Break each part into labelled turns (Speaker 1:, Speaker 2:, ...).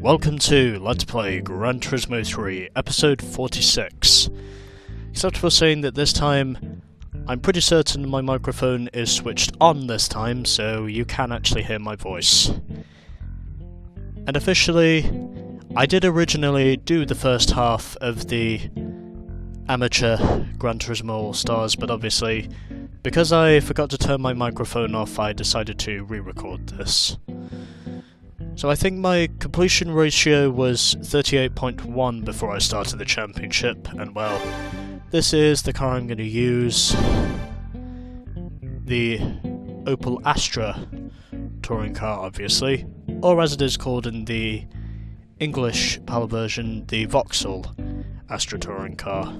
Speaker 1: welcome to Let's Play Gran Turismo 3, episode 46. Except for saying that this time, I'm pretty certain my microphone is switched on this time, so you can actually hear my voice. And officially, I did originally do the first half of the amateur Gran Turismo All-Stars, but obviously, because I forgot to turn my microphone off, I decided to re-record this. So I think my completion ratio was 38.1 before I started the championship, and well, this is the car I'm going to use. The Opel Astra touring car, obviously, or as it is called in the English PAL version, the Vauxhall Astra touring car.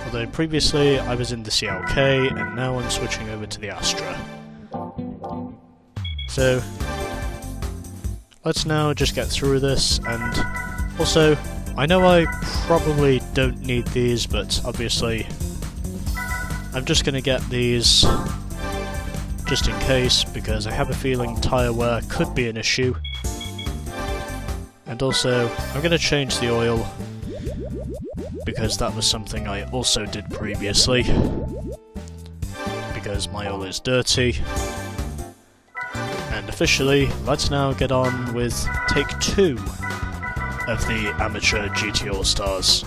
Speaker 1: Although previously I was in the CLK, and now I'm switching over to the Astra. So, let's now just get through this, and also, I know I probably don't need these, but obviously, I'm just going to get these just in case, because I have a feeling tyre wear could be an issue. And also, I'm going to change the oil, because that was something I also did previously, because my oil is dirty. And officially, let's now get on with take 2 of the amateur GT All-Stars.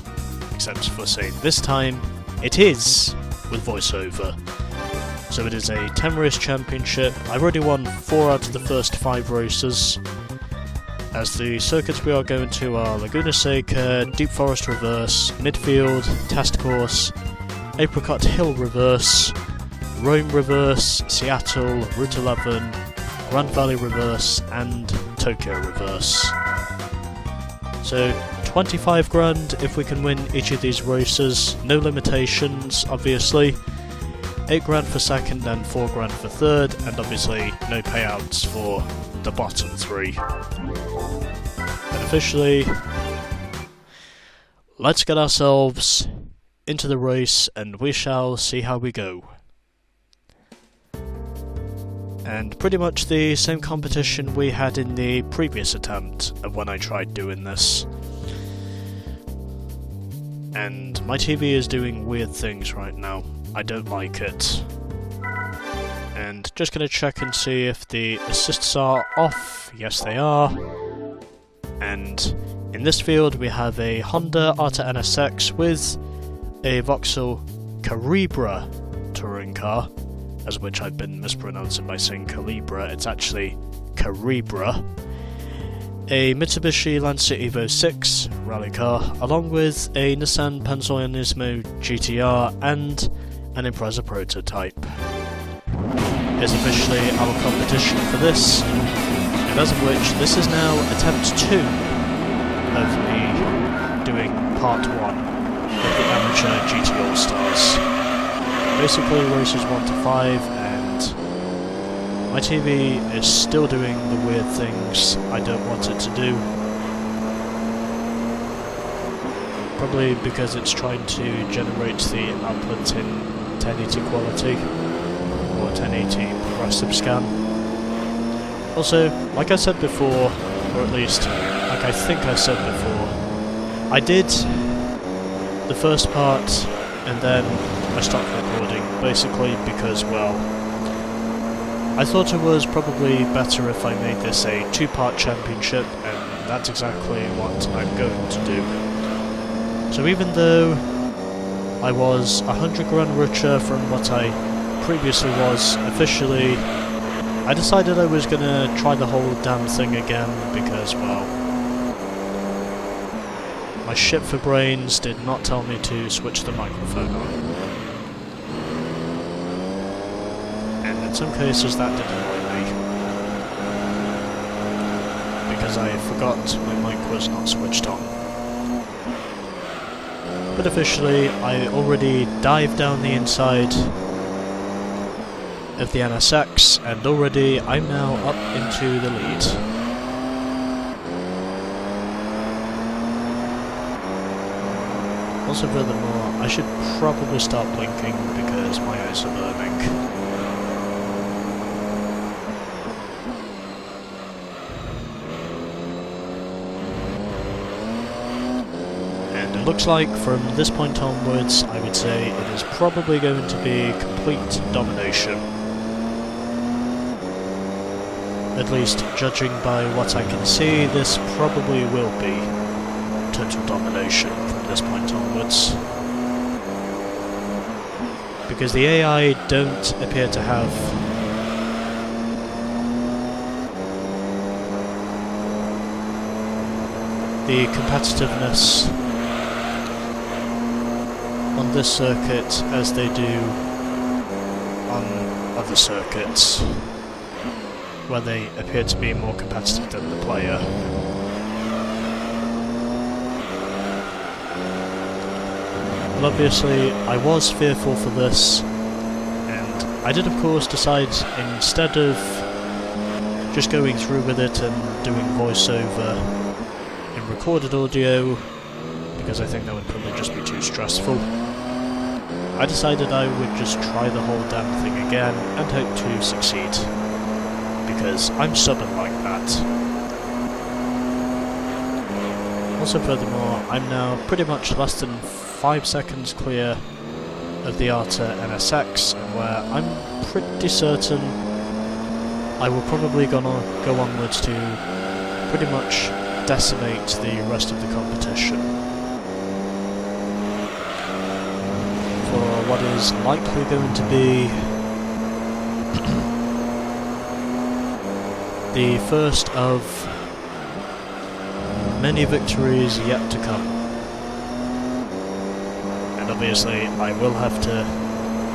Speaker 1: Except for saying this time, it is with voiceover. So it is a 10 race championship. I've already won 4 out of the first 5 races. As the circuits we are going to are Laguna Seca, Deep Forest Reverse, Midfield, Test Course, Apricot Hill Reverse, Rome Reverse, Seattle, Route 11, Grand Valley Reverse, and Tokyo Reverse. So, 25 grand if we can win each of these races, no limitations obviously, 8 grand for second and 4 grand for third, and obviously no payouts for the bottom 3. And officially, let's get ourselves into the race and we shall see how we go. And pretty much the same competition we had in the previous attempt of when I tried doing this. And my TV is doing weird things right now. I don't like it. And just gonna check and see if the assists are off. Yes, they are. And in this field we have a Honda Arta NSX with a Vauxhall Calibra touring car, as which I've been mispronouncing by saying Calibra, it's actually Calibra. A Mitsubishi Lancer Evo 6 rally car, along with a Nissan Turismo GTR and an Impreza prototype. Here's officially our competition for this, and as of which, this is now attempt 2 of me doing part 1 of the amateur GT All-Stars. Basically races 1 to 5, and my TV is still doing the weird things I don't want it to do. Probably because it's trying to generate the output in 1080 quality, or 1080 progressive scan. Also, like I said before, or at least, like I think I said before, I did the first part, and then I stopped recording, basically because, well, I thought it was probably better if I made this a 2-part championship, and that's exactly what I'm going to do. So even though I was 100 grand richer from what I previously was, officially, I decided I was gonna try the whole damn thing again, because, well, my shit for brains did not tell me to switch the microphone on. And in some cases that did annoy me, because I forgot my mic was not switched on. But officially, I already dived down the inside of the NSX, and already I'm now up into the lead. Also, furthermore, I should probably start blinking because my eyes are burning. it looks like from this point onwards, I would say it is probably going to be complete domination. At least, judging by what I can see, this probably will be total domination from this point onwards. Because the AI don't appear to have the competitiveness on this circuit as they do on other circuits, where they appear to be more competitive than the player. But obviously, I was fearful for this, and I did of course decide, instead of just going through with it and doing voiceover in recorded audio, because I think that would probably just be too stressful, I decided I would just try the whole damn thing again and hope to succeed. Because I'm stubborn like that. Also furthermore, I'm now pretty much less than 5 seconds clear of the Arta NSX, and where I'm pretty certain I will probably go onwards to pretty much decimate the rest of the competition. For what is likely going to be the first of many victories yet to come. And obviously I will have to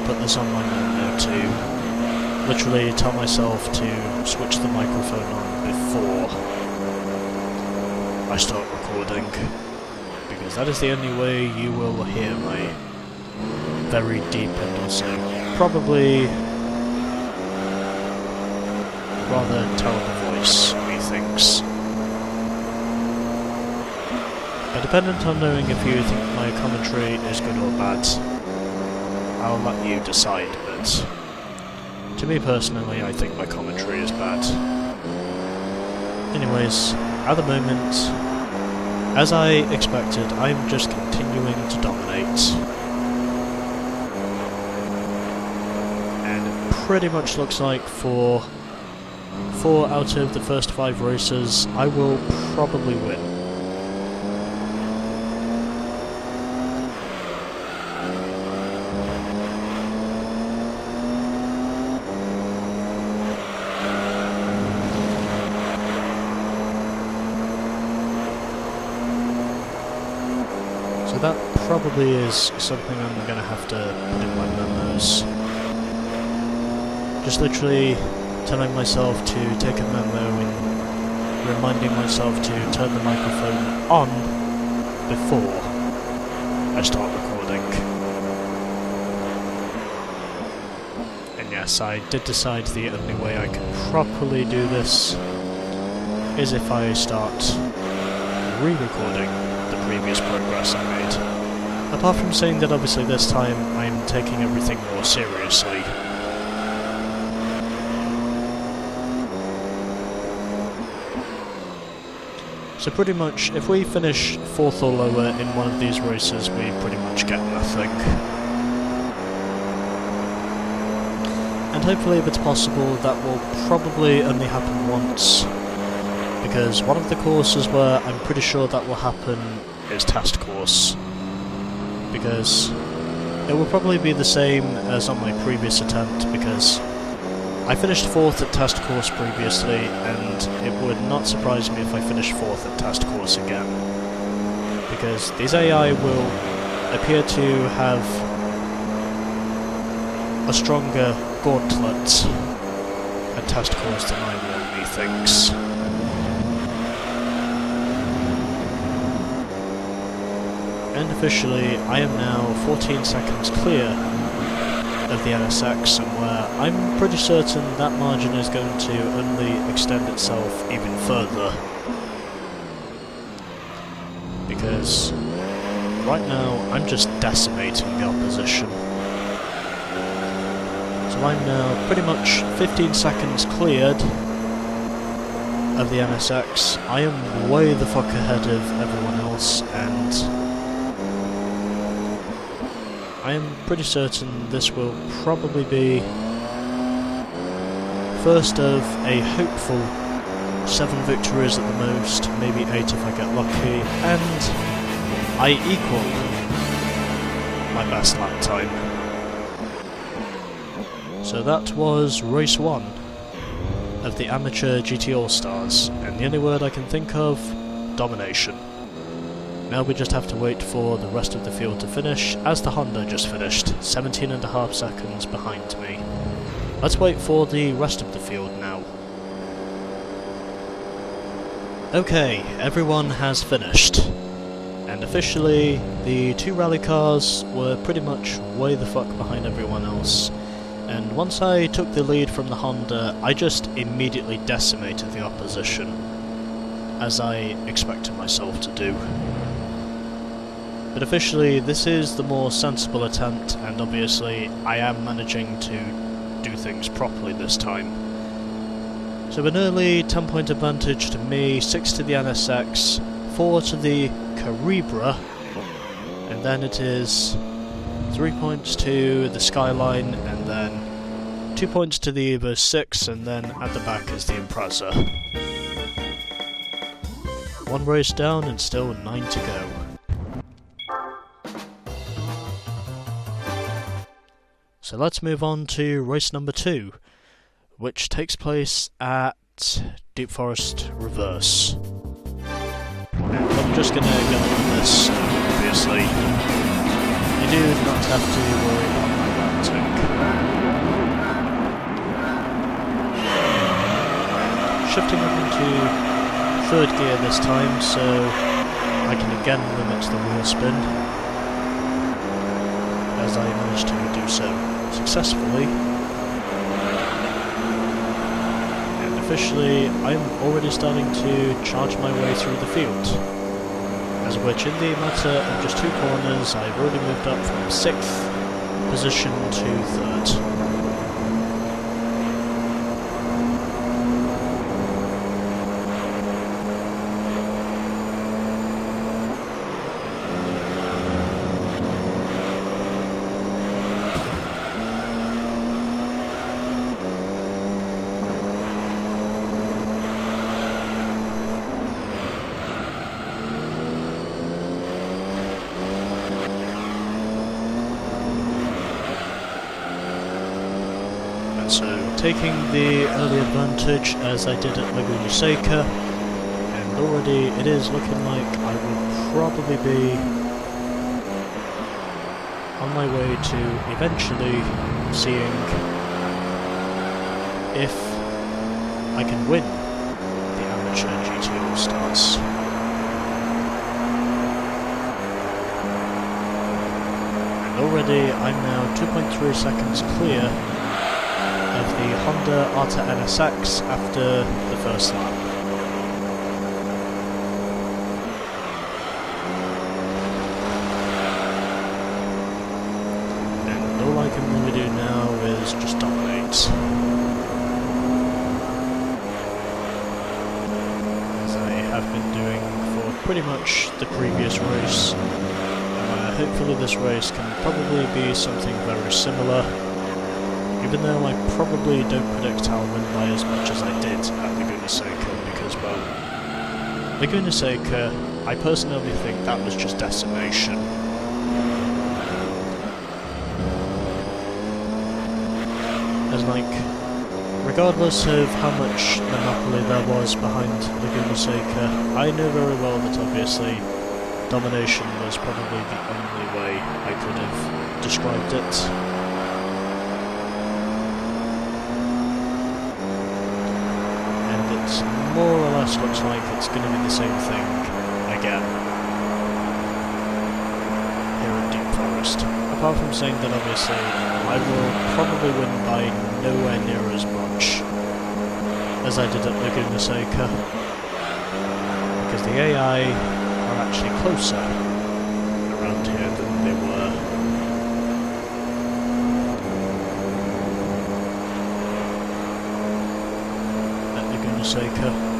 Speaker 1: put this on my menu to literally tell myself to switch the microphone on before I start recording, because that is the only way you will hear my very deep and also probably rather terrible voice, methinks. But dependent on knowing if you think my commentary is good or bad, I'll let you decide, but to me personally, I think my commentary is bad. Anyways, at the moment, as I expected, I'm just continuing to dominate. And it pretty much looks like for 4 out of the first 5 races, I will probably win. So that probably is something I'm going to have to put in my memos. Just literally telling myself to take a memo and reminding myself to turn the microphone on before I start recording. And yes, I did decide the only way I can properly do this is if I start re-recording the previous progress I made. Apart from saying that obviously this time I'm taking everything more seriously. So pretty much, if we finish 4th or lower in one of these races, we pretty much get nothing. And hopefully, if it's possible, that will probably only happen once. Because one of the courses where I'm pretty sure that will happen is Test Course. Because it will probably be the same as on my previous attempt, because I finished 4th at Test Course previously, and it would not surprise me if I finished 4th at Test Course again. Because these AI will appear to have a stronger gauntlet at Test Course than I will, methinks. And officially, I am now 14 seconds clear of the NSX, and where I'm pretty certain that margin is going to only extend itself even further. Because right now I'm just decimating the opposition. So I'm now pretty much 15 seconds cleared of the NSX. I am way the fuck ahead of everyone else, and I am pretty certain this will probably be first of a hopeful 7 victories at the most, maybe 8 if I get lucky, and I equal my best lap time. So that was race 1 of the Amateur GT All-Stars, and the only word I can think of, domination. Now we just have to wait for the rest of the field to finish, as the Honda just finished, 17.5 seconds behind me. Let's wait for the rest of the field now. Okay, everyone has finished. And officially, the 2 rally cars were pretty much way the fuck behind everyone else. And once I took the lead from the Honda, I just immediately decimated the opposition, as I expected myself to do. But officially, this is the more sensible attempt, and obviously I am managing to do things properly this time. So an early 10-point advantage to me, 6 to the NSX, 4 to the Caribra, and then it is 3 points to the Skyline, and then 2 points to the Evo 6, and then at the back is the Impreza. 1 race down and still 9 to go. So let's move on to race number 2, which takes place at Deep Forest Reverse. And I'm just gonna get on this, obviously. You do not have to worry about my ranting. Shifting up into 3rd gear this time, so I can again limit the wheel spin, as I managed to do so successfully. And officially, I'm already starting to charge my way through the field, as which in the matter of just 2 corners I've already moved up from 6th position to 3rd. So, taking the early advantage as I did at Laguna Seca, and already it is looking like I will probably be on my way to eventually seeing if I can win the Amateur GT All-Stars. And already I'm now 2.3 seconds clear of the Honda Arta NSX after the first lap. And all I can really do now is just dominate. As I have been doing for pretty much the previous race. Hopefully this race can probably be something very similar. Even though I probably don't predict I'll win by as much as I did at Laguna Seca, because, well, Laguna Seca, I personally think that was just decimation. As like, regardless of how much monopoly there was behind Laguna Seca, I know very well that obviously domination was probably the only way I could have described it. More or less looks like it's going to be the same thing again here at Deep Forest. Apart from saying that obviously I will probably win by nowhere near as much as I did at Laguna Seca, because the AI are actually closer around here than they were. At Laguna Seca.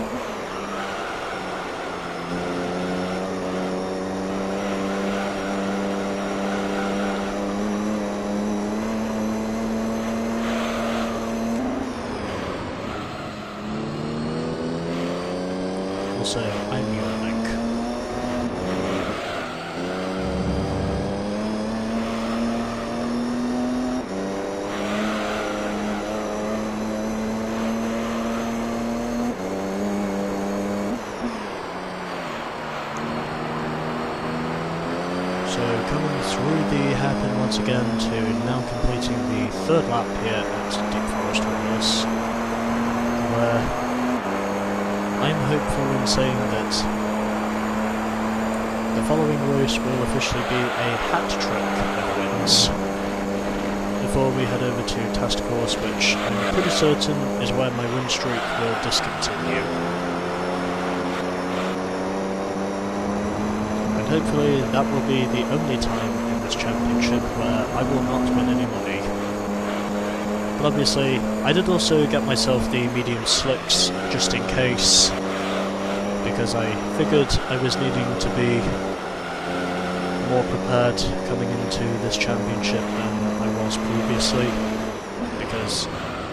Speaker 1: Also, I'm yawning. So coming through the hairpin once again to now completing the third lap here at Deep Forest Runners, where I'm hopeful in saying that the following race will officially be a hat trick of wins before we head over to Test Course, which I'm pretty certain is where my win streak will discontinue. Hopefully that will be the only time in this championship where I will not win any money. But obviously, I did also get myself the medium slicks just in case, because I figured I was needing to be more prepared coming into this championship than I was previously, because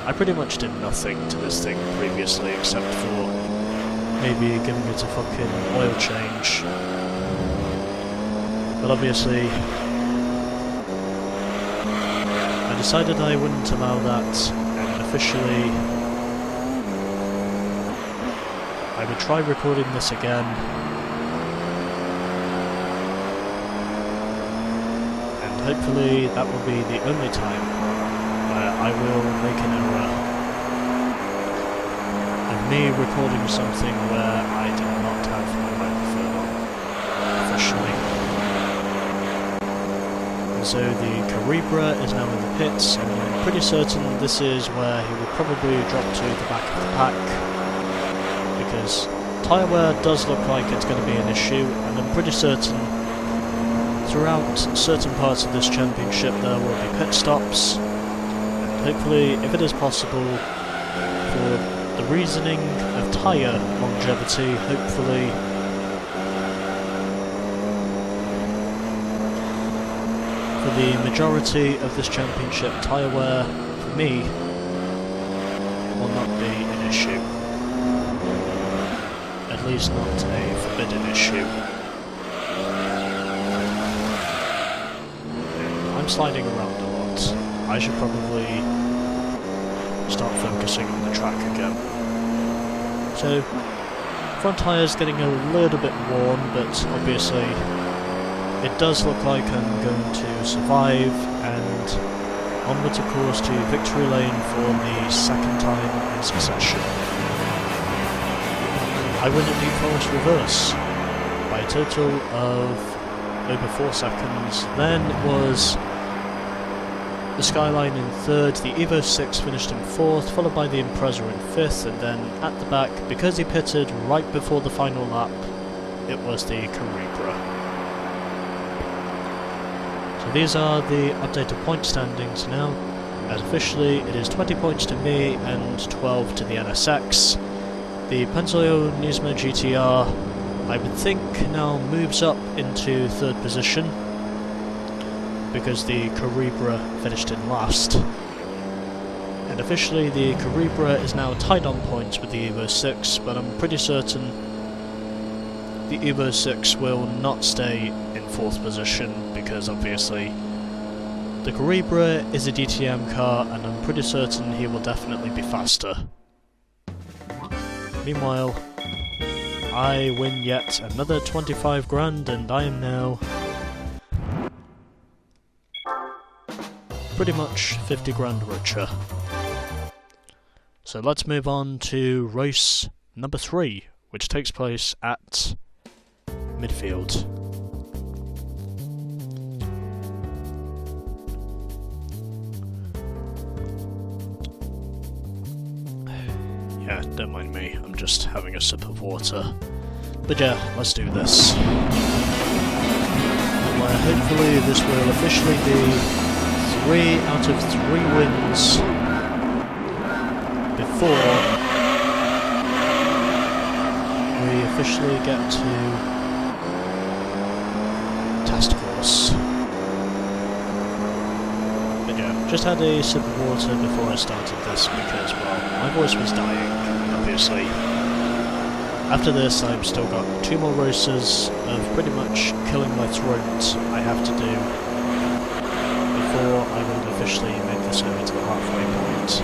Speaker 1: I pretty much did nothing to this thing previously except for maybe giving it a fucking oil change. But obviously, I decided I wouldn't allow that, and officially I would try recording this again, and hopefully that will be the only time where I will make an error of me recording something where I did not have my microphone on officially. So the Caribra is now in the pits, and I'm pretty certain this is where he will probably drop to the back of the pack, because tyre wear does look like it's going to be an issue, and I'm pretty certain throughout certain parts of this championship there will be pit stops, and hopefully, if it is possible, for the reasoning of tyre longevity, hopefully for the majority of this championship, tyre wear, for me, will not be an issue. At least not a forbidden issue. I'm sliding around a lot. I should probably start focusing on the track again. So, front tyre's getting a little bit worn, but obviously it does look like I'm going to survive, and onwards of course to victory lane for the second time in succession. I win at Deep Forest Reverse by a total of over 4 seconds. Then it was the Skyline in third, the Evo 6 finished in fourth, followed by the Impreza in fifth, and then at the back, because he pitted right before the final lap, it was the Caribra. So these are the updated point standings now, as officially it is 20 points to me and 12 to the NSX. The Pennzoil Nismo GTR, I would think, now moves up into third position, because the Caribra finished in last. And officially the Caribra is now tied on points with the Evo 6, but I'm pretty certain the Evo 6 will not stay in fourth position, because obviously the Caribra is a DTM car and I'm pretty certain he will definitely be faster. Meanwhile, I win yet another 25 grand and I am now pretty much 50 grand richer. So let's move on to race number 3, which takes place at midfield. Yeah, don't mind me, I'm just having a sip of water. But yeah, let's do this. Well, hopefully this will officially be 3 out of 3 wins before we officially get to test course. But yeah, just had a sip of water before I started this because, well, my voice was dying, obviously. After this, I've still got 2 more races of pretty much killing my throat I have to do before I will officially make this over to the halfway point.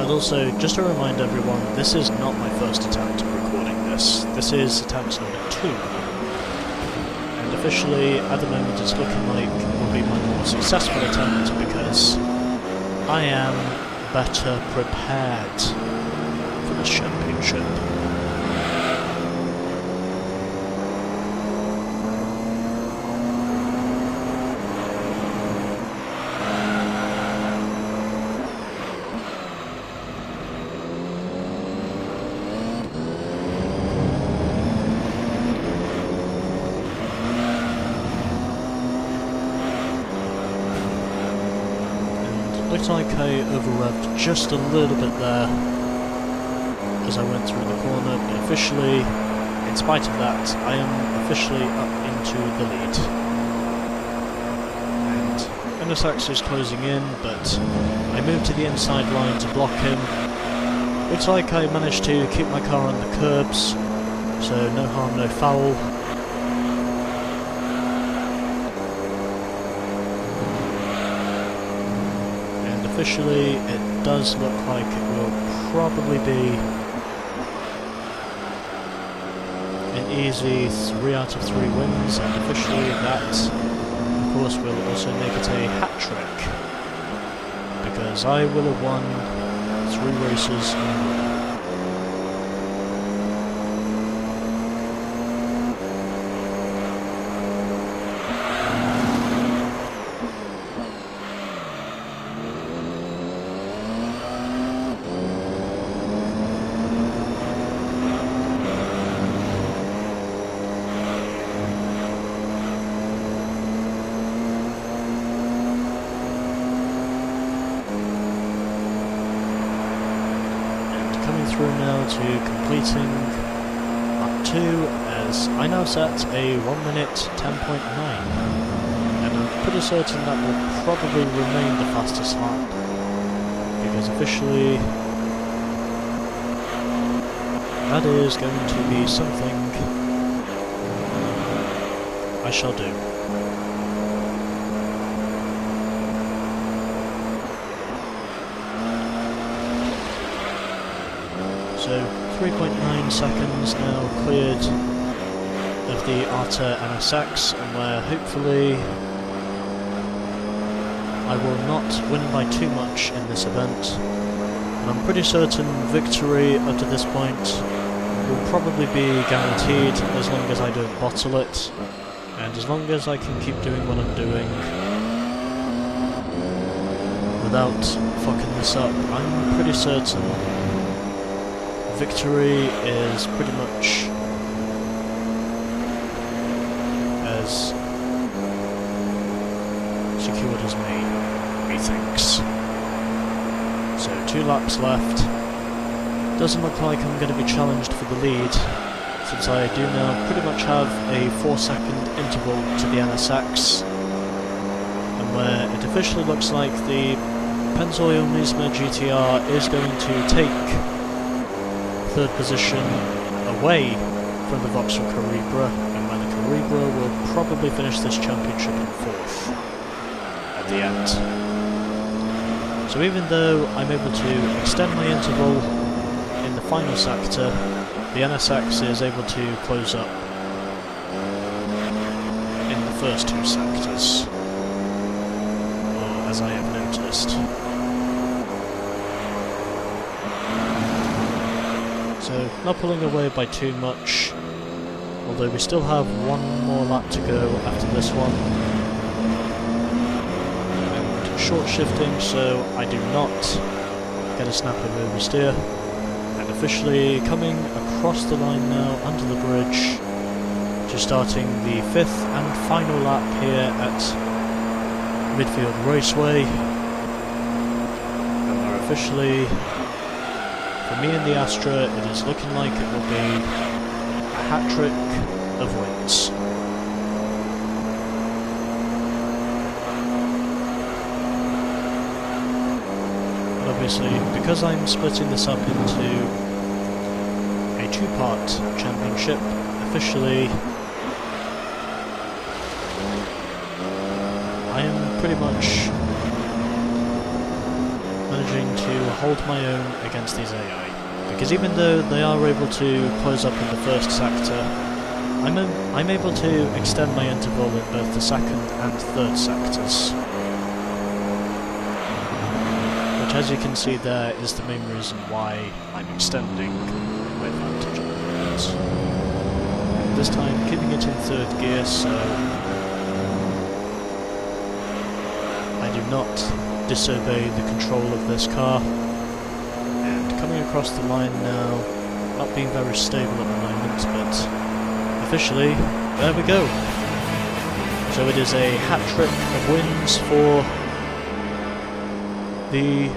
Speaker 1: And also, just to remind everyone, this is not my first attempt at recording this. This is attempt number 2. And officially, at the moment, it's looking like it will be my more successful attempt because I am better prepared for this championship. Looks like I over-revved just a little bit there as I went through the corner, but officially, in spite of that, I am officially up into the lead. And NSX is closing in, but I moved to the inside line to block him. Looks like I managed to keep my car on the curbs, so no harm, no foul. Officially, it does look like it will probably be an easy 3 out of 3 wins, and officially that, of course, will also make it a hat-trick, because I will have won 3 races in a row. Through now to completing lap 2, as I now set a 1 minute 10.9, and I'm pretty certain that will probably remain the fastest lap, because officially that is going to be something I shall do. So 3.9 seconds now cleared of the Arta NSX, and where hopefully I will not win by too much in this event. And I'm pretty certain victory up to this point will probably be guaranteed as long as I don't bottle it, and as long as I can keep doing what I'm doing without fucking this up. I'm pretty certain victory is pretty much as secured as me, methinks. So 2 laps left. Doesn't look like I'm going to be challenged for the lead, since I do now pretty much have a 4-second interval to the NSX, and where it officially looks like the Pennzoil Misma GTR is going to take 3rd position away from the Vauxhall Caribra, and where the Caribra will probably finish this championship in 4th at the end. So even though I'm able to extend my interval in the final sector, the NSX is able to close up in the first 2 sectors, or as I have noticed. So, not pulling away by too much, although we still have 1 more lap to go after this one. And short shifting, so I do not get a snapping oversteer. And officially coming across the line now under the bridge, to starting the 5th and final lap here at Midfield Raceway. And we're officially, for me and the Astra, it is looking like it will be a hat-trick of wins. But obviously, because I'm splitting this up into a two-part championship. Officially, I am pretty much managing to hold my own against these AI. Because even though they are able to close up in the first sector, I'm able to extend my interval in both the second and third sectors. Which, as you can see there, is the main reason why I'm extending my advantage at the moment. This time, keeping it in third gear, so I do not disobey the control of this car. And coming across the line now, not being very stable at the moment, but officially, there we go. So it is a hat-trick of wins for the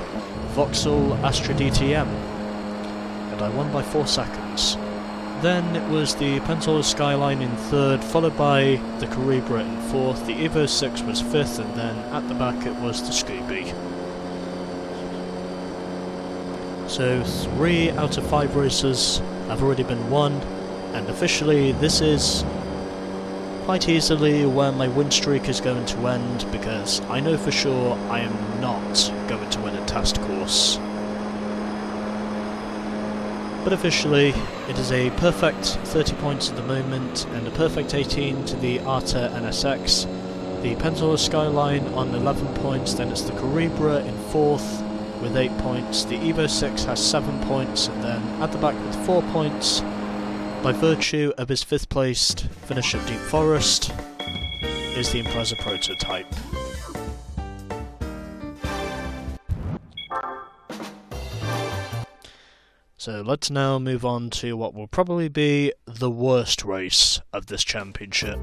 Speaker 1: Vauxhall Astra DTM, and I won by 4 seconds. Then it was the Penzola Skyline in third, followed by the Caribra in fourth, the Evo 6 was fifth, and then at the back it was the Scooby. So 3 out of 5 races have already been won, and officially this is quite easily where my win streak is going to end, because I know for sure I am not going to win a test course. But officially, it is a perfect 30 points at the moment, and a perfect 18 to the Arta NSX, the Penzola Skyline on 11 points, then it's the Caribra in 4th with 8 points, the Evo 6 has 7 points, and then at the back with 4 points, by virtue of his 5th placed finish at Deep Forest, is the Impreza Prototype. So let's now move on to what will probably be the worst race of this championship,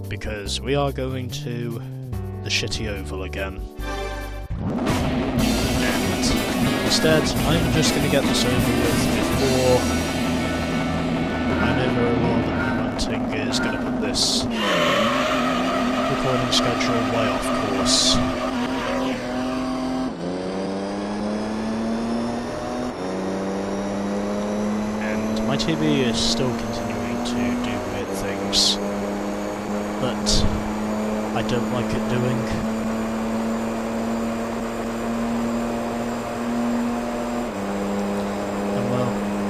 Speaker 1: because we are going to the shitty oval again. And instead, I'm just going to get this over with before I know very well that my ranting is going to put this recording schedule way off course. And my TV is still continuing to do weird things, but I don't like it doing.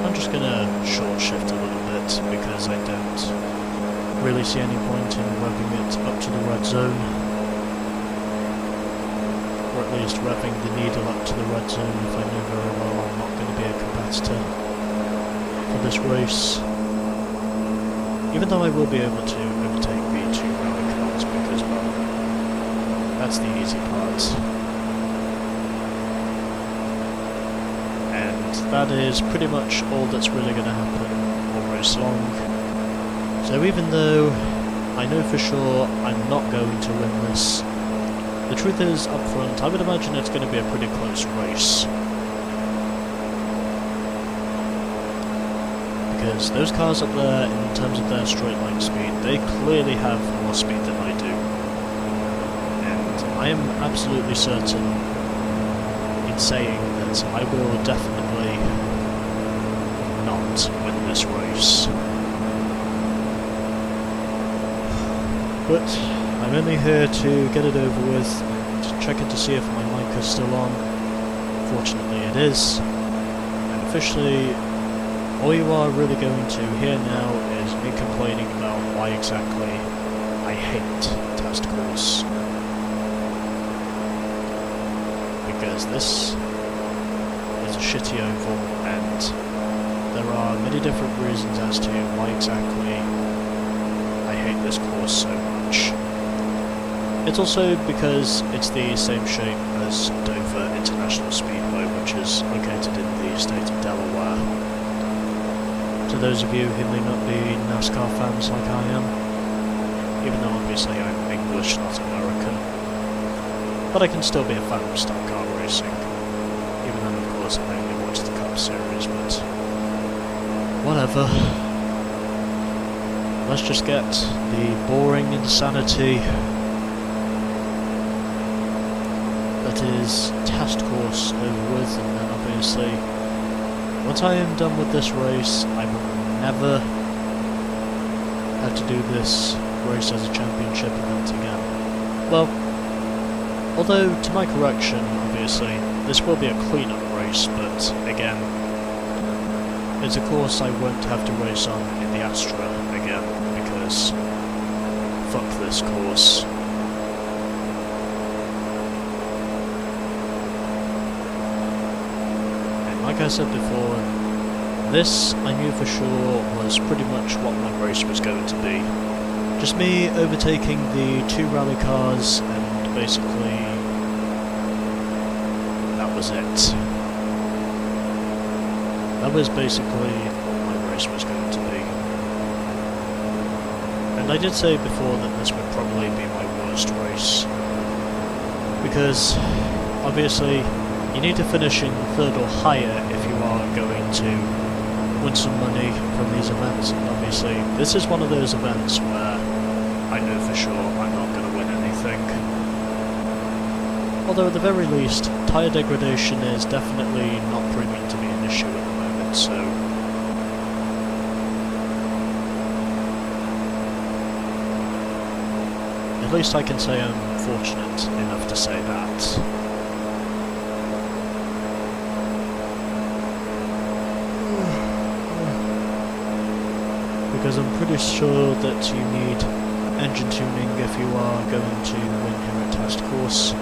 Speaker 1: I'm just gonna short shift a little bit because I don't really see any point in revving it up to the red zone, or at least revving the needle up to the red zone if I know very well I'm not going to be a competitor for this race, even though I will be able to overtake the 2 rally cars because, well, that's the easy part. That is pretty much all that's really going to happen all race long. So even though I know for sure I'm not going to win this, the truth is, up front, I would imagine it's going to be a pretty close race. Because those cars up there, in terms of their straight line speed, they clearly have more speed than I do. And I am absolutely certain in saying that I will definitely not win this race. But I'm only here to get it over with and check in to see if my mic is still on. Fortunately it is. And officially, all you are really going to hear now is me complaining about why exactly I hate test course. Because this is a shitty oval, and there are many different reasons as to why exactly I hate this course so much. It's also because it's the same shape as Dover International Speedway, which is located in the state of Delaware. To those of you who may not be NASCAR fans like I am, even though obviously I'm English, not American, but I can still be a fan of stock car racing, even though of course I only watch the Cup Series, but whatever. Let's just get the boring insanity that is test course over with, and then obviously once I am done with this race, I will never have to do this race as a championship event again. Well, although, to my correction, obviously, this will be a clean-up race, but again, it's a course I won't have to race on in the Astra again, because fuck this course. And like I said before, this I knew for sure was pretty much what my race was going to be. Just me overtaking the 2 rally cars, and basically that was it. That was basically what my race was going to be. And I did say before that this would probably be my worst race, because obviously you need to finish in 3rd or higher if you are going to win some money from these events, and obviously this is one of those events where I know for sure I'm not going to win anything. Although at the very least, tyre degradation is definitely not proving to be an issue at the moment, so at least I can say I'm fortunate enough to say that. Because I'm pretty sure that you need engine tuning if you are going to win here at Test Course,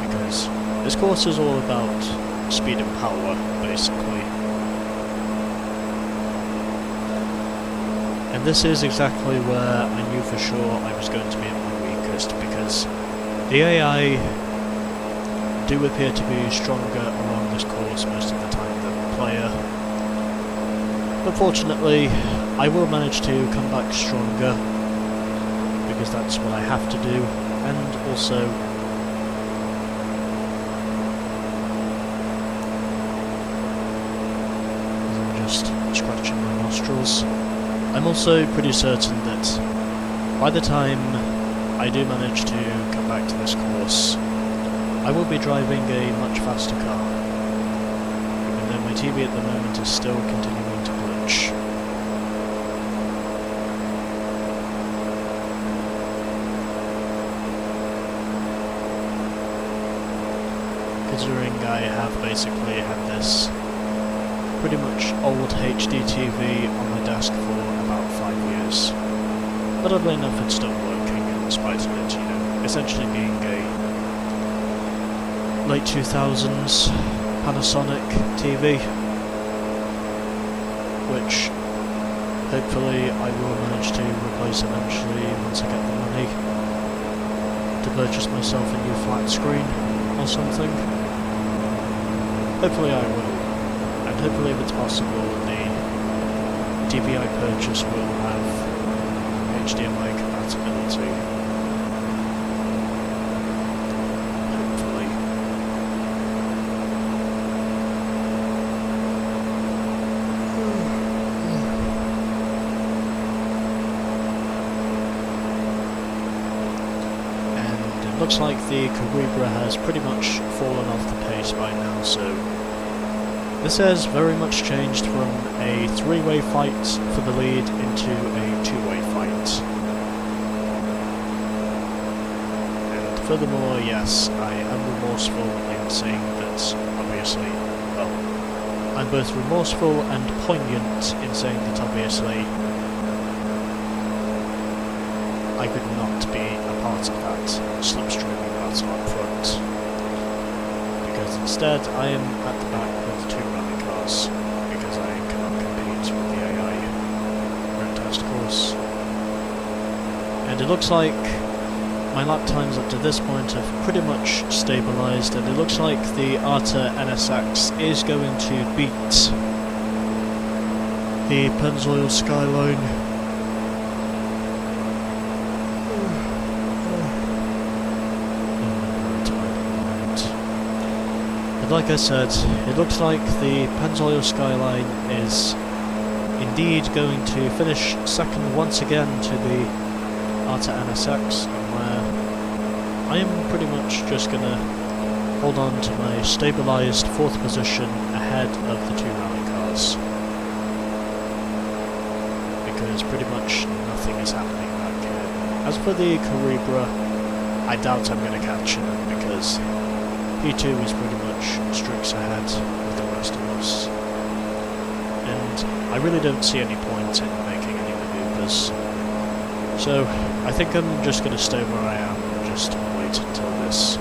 Speaker 1: because this course is all about speed and power, basically. And this is exactly where I knew for sure I was going to be at my weakest, because the AI do appear to be stronger along this course most of the time than the player. But fortunately, I will manage to come back stronger, because that's what I have to do, and also I'm just scratching my nostrils. I'm also pretty certain that by the time I do manage to come back to this course, I will be driving a much faster car, even though my TV at the moment is still continuing to glitch. Considering I have basically had this pretty much old HD TV on my desk for about 5 years. But oddly enough it's still working in spite of it, you know, essentially being a late 2000s Panasonic TV, which hopefully I will manage to replace eventually once I get the money to purchase myself a new flat screen or something. Hopefully I will, and hopefully if it's possible the TV I purchase will have HDMI compatibility. Hopefully. And it looks like the Caribra has pretty much fallen off the pace by now, so this has very much changed from a 3-way fight for the lead into a 2-way fight. And furthermore, yes, I am remorseful in saying that, obviously, well, I'm both remorseful and poignant in saying that obviously I could not be a part of that slipstreaming battle up front. Because instead I am at the back with 2 rally cars, because I cannot compete with the AI road test course. And it looks like my lap times up to this point have pretty much stabilised, and it looks like the Arta NSX is going to beat the Pennzoil Skyline. Like I said, it looks like the Pennzoil Skyline is indeed going to finish second once again to the Arta NSX, where I am pretty much just going to hold on to my stabilised 4th position ahead of the 2 rally because pretty much nothing is happening back here. As for the Caribra, I doubt I'm going to catch him because P2 is pretty much streaks ahead of the rest of us. And I really don't see any point in making any maneuvers. So I think I'm just going to stay where I am and just wait until this.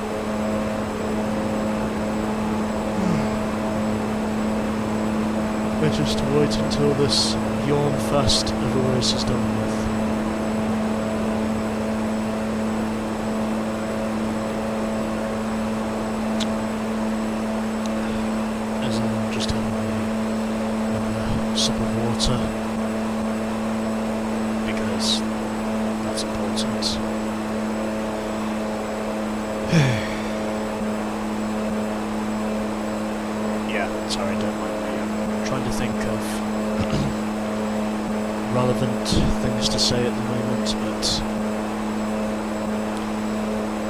Speaker 1: We're just to wait until this yawn fest of a race is done with. As I'm just having a sip of water, because that's important. Yeah, sorry, don't mind me. I'm trying to think of relevant things to say at the moment, but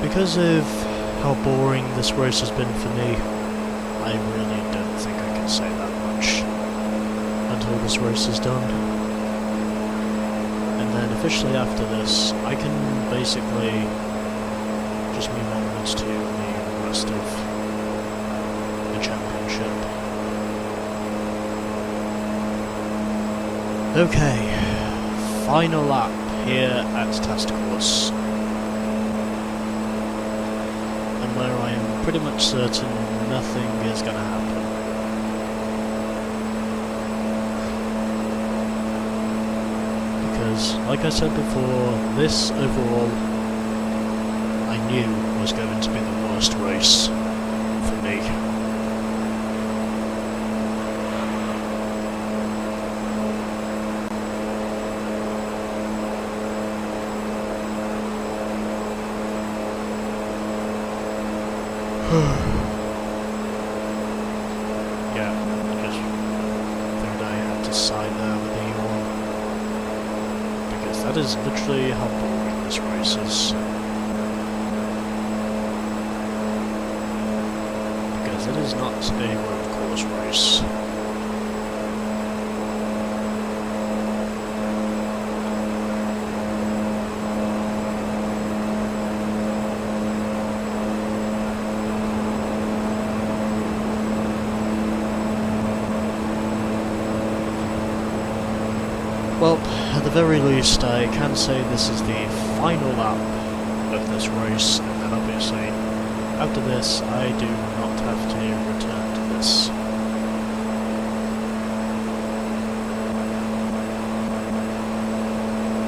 Speaker 1: because of how boring this race has been for me, I really don't think I can say that much until this race is done. And then officially after this, I can basically just move onwards to the rest of the championship. Okay, final lap here at Test Course. And where I am pretty much certain nothing is going to happen. Because, like I said before, this overall I knew was going to be the worst race for me. Yeah, I just figured I had to sigh there with a yawn. Because that is literally how boring this race is. Because it is not a road course race. Well, at the very least, I can say this is the final lap of this race, and then obviously, after this, I do not have to return to this.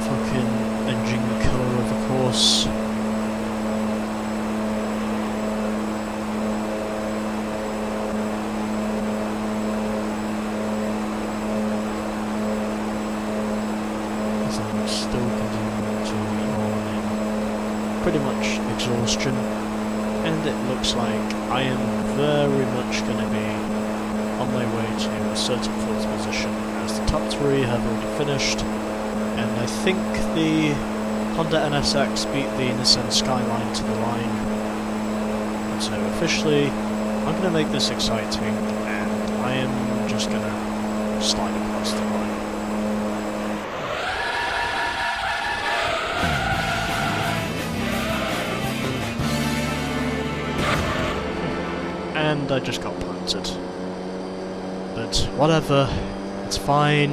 Speaker 1: Fucking engine killer of a course. I'm still continuing to yawn in pretty much exhaustion, and it looks like I am very much going to be on my way to a certain fourth position, as the top three have already finished, and I think the Honda NSX beat the Nissan Skyline to the line. And so officially, I'm going to make this exciting, and I am just going to slide across the line. And I just got planted. But whatever, it's fine.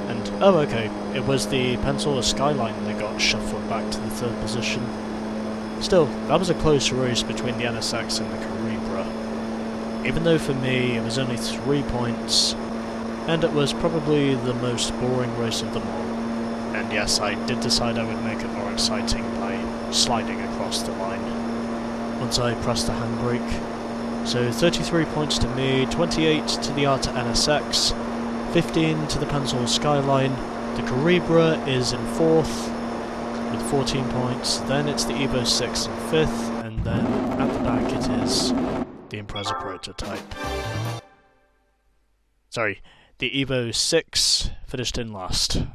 Speaker 1: And, oh okay, it was the Pensacola Skyline that got shuffled back to the third position. Still, that was a close race between the NSX and the Caribra. Even though for me it was only 3 points, and it was probably the most boring race of them all. And yes, I did decide I would make it more exciting by sliding across the line once I pressed the handbrake. So 33 points to me, 28 to the Arta NSX, 15 to the Pensacola Skyline. The Caribra is in 4th with 14 points, then it's the Evo 6 in 5th, and then at the back it is the Impreza prototype. Sorry, the Evo 6 finished in last.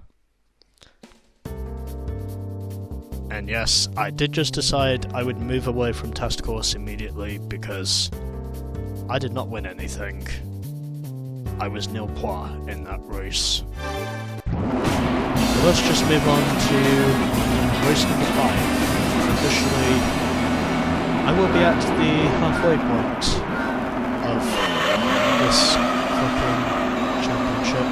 Speaker 1: And yes, I did just decide I would move away from Test Course immediately because I did not win anything. I was nil points in that race. let's just move on to race number 5. Officially, I will be at the halfway point of this fucking championship.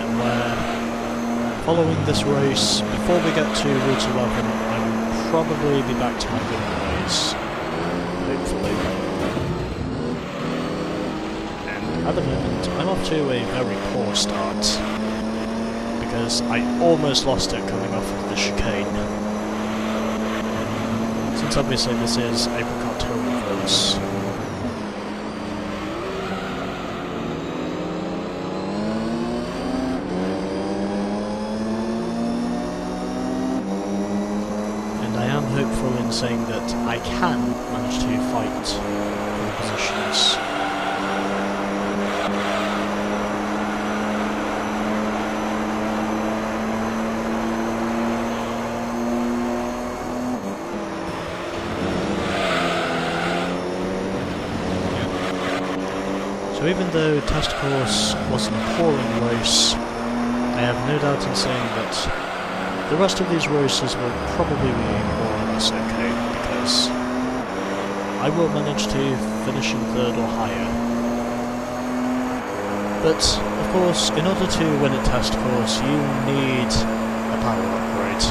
Speaker 1: And we're following this race. Before we get to Route 11, I will probably be back to my good ways. Hopefully. And at the moment, I'm off to a very poor start, because I almost lost it coming off of the chicane. Since obviously this is Apricot Hill reverse. And I am hopeful in saying that I can manage to fight for the positions. So even though Test Course was an appalling race, I have no doubt in saying that the rest of these races will probably be more or less okay, because I will manage to finish in 3rd or higher. But, of course, in order to win a Test Course, you need a power upgrade.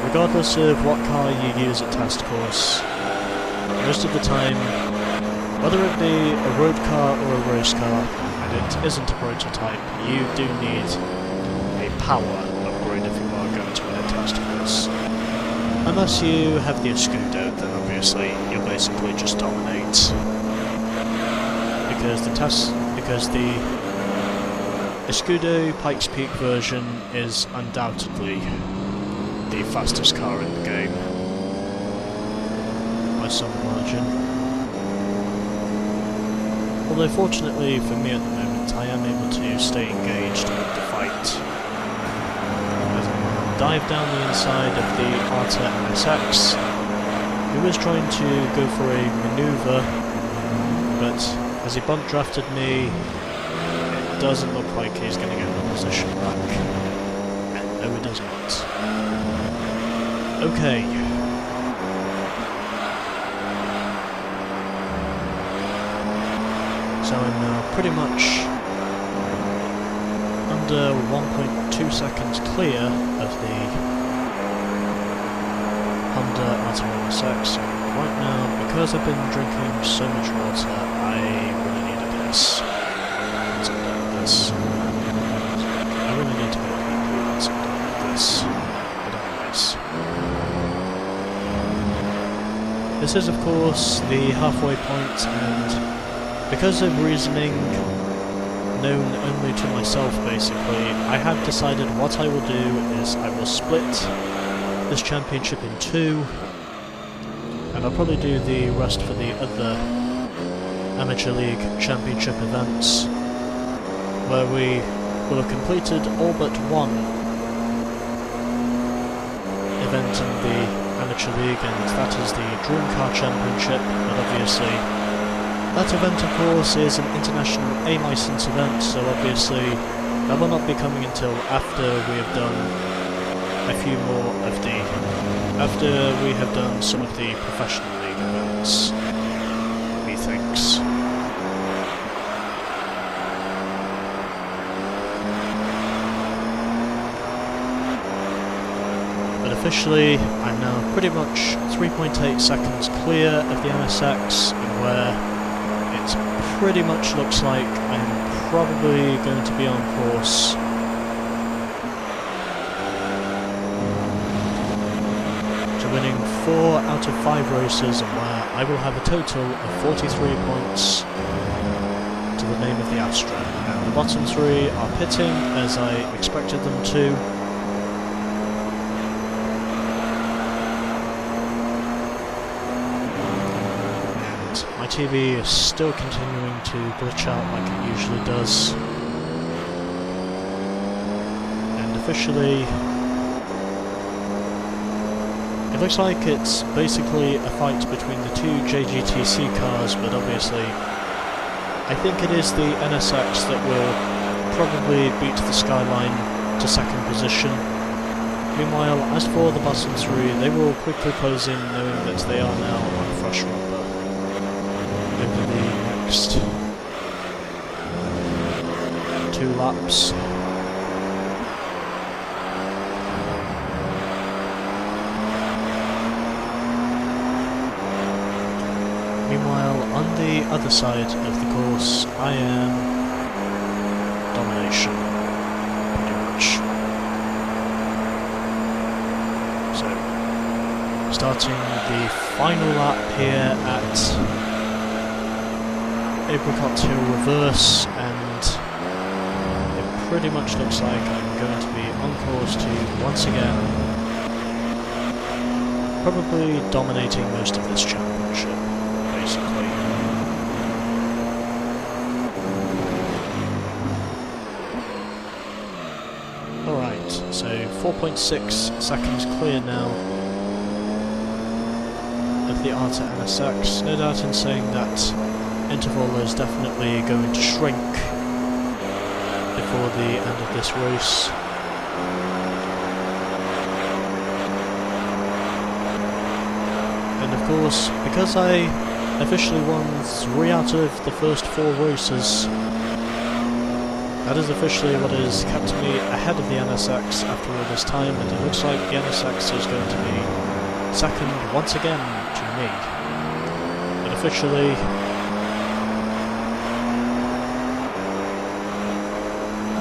Speaker 1: Regardless of what car you use at Test Course, most of the time, whether it be a road car or a race car, and it isn't a prototype, you do need a power upgrade if you are going to win a Test Course. Unless you have the Escudo, then obviously you'll basically just dominate. Because the Escudo Pikes Peak version is undoubtedly the fastest car in the game, by some margin. Although fortunately for me at the moment, I am able to stay engaged with the fight. As I dive down the inside of the Arta MSX, who is trying to go for a manoeuvre, but as he bump drafted me, it doesn't look like he's going to get the position back. And no, he does not. Okay. So I'm now pretty much under 1.2 seconds clear of the Honda Arta MSX. Right now, because I've been drinking so much water, I really need a piss. Once I'm done with this. I really need to go to the pool once I'm done with this. But anyways. This is of course the halfway point, and because of reasoning known only to myself basically, I have decided what I will do is I will split this championship in 2, and I'll probably do the rest for the other Amateur League Championship events, where we will have completed all but one event in the Amateur League, and that is the Dream Car Championship. But obviously that event, of course, is an international A-license event, so obviously that will not be coming until after we have done a few more of the... after we have done some of the professional league events, methinks. But officially, I'm now pretty much 3.8 seconds clear of the MSX, and where it pretty much looks like I'm probably going to be on course to winning 4 out of 5 races, and where I will have a total of 43 points to the name of the Astra. And the bottom 3 are pitting, as I expected them to. My TV is still continuing to glitch out like it usually does. And officially, It looks like it's basically a fight between the two JGTC cars, but obviously I think it is the NSX that will probably beat the Skyline to second position. Meanwhile, as for the bottom three, they will quickly close in, knowing that they are now on fresh rubber over the next 2 laps. Meanwhile, on the other side of the course, I am domination, pretty much. So, starting the final lap here at Apricot Hill Reverse, and it pretty much looks like I'm going to be on course to, once again, probably dominating most of this championship. Alright, so 4.6 seconds clear now of the Arta NSX. No doubt in saying that interval is definitely going to shrink before the end of this race. And of course, because I officially won 3 out of the first 4 races, that is officially what has kept me ahead of the NSX after all this time, and it looks like the NSX is going to be second once again to me. But officially,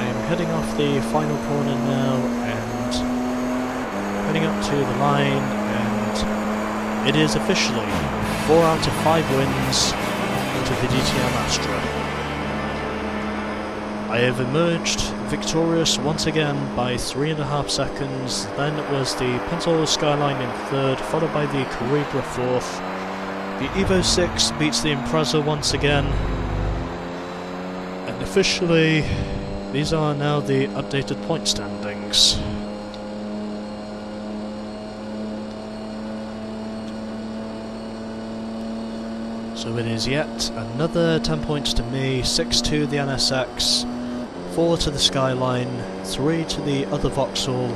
Speaker 1: I am heading off the final corner now and heading up to the line, and it is officially 4 out of 5 wins to the DTM Astra. I have emerged victorious once again by 3.5 seconds. Then it was the Pennzoil Skyline in 3rd, followed by the Calibra 4th. The Evo 6 beats the Impreza once again. And officially, these are now the updated point standings. So it is yet another 10 points to me, 6 to the NSX, 4 to the Skyline, 3 to the other Vauxhall,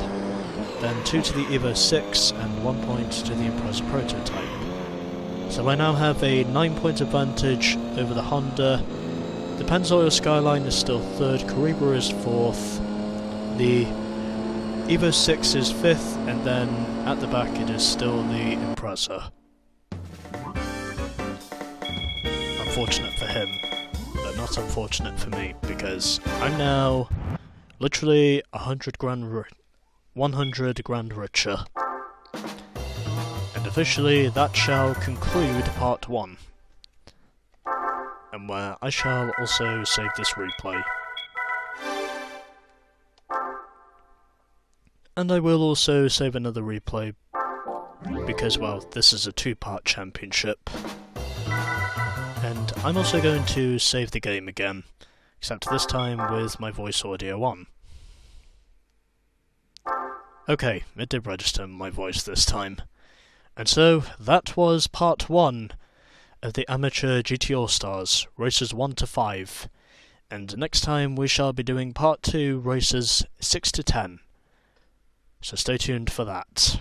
Speaker 1: then 2 to the Evo 6, and 1 point to the Impreza Prototype. So I now have a 9-point advantage over the Honda. The Pennzoil Skyline is still 3rd, Calibra is 4th, the Evo 6 is 5th, and then at the back it is still the Impreza. Unfortunate for him, but not unfortunate for me, because I'm now literally 100 grand richer. And officially that shall conclude part 1, and where I shall also save this replay. And I will also save another replay, because, well, this is a 2-part championship. And I'm also going to save the game again, except this time with my voice audio on. Okay, it did register my voice this time. And so, that was part 1 of the Amateur GT All-Stars, races 1 to 5. And next time we shall be doing part 2, races 6 to 10. So stay tuned for that.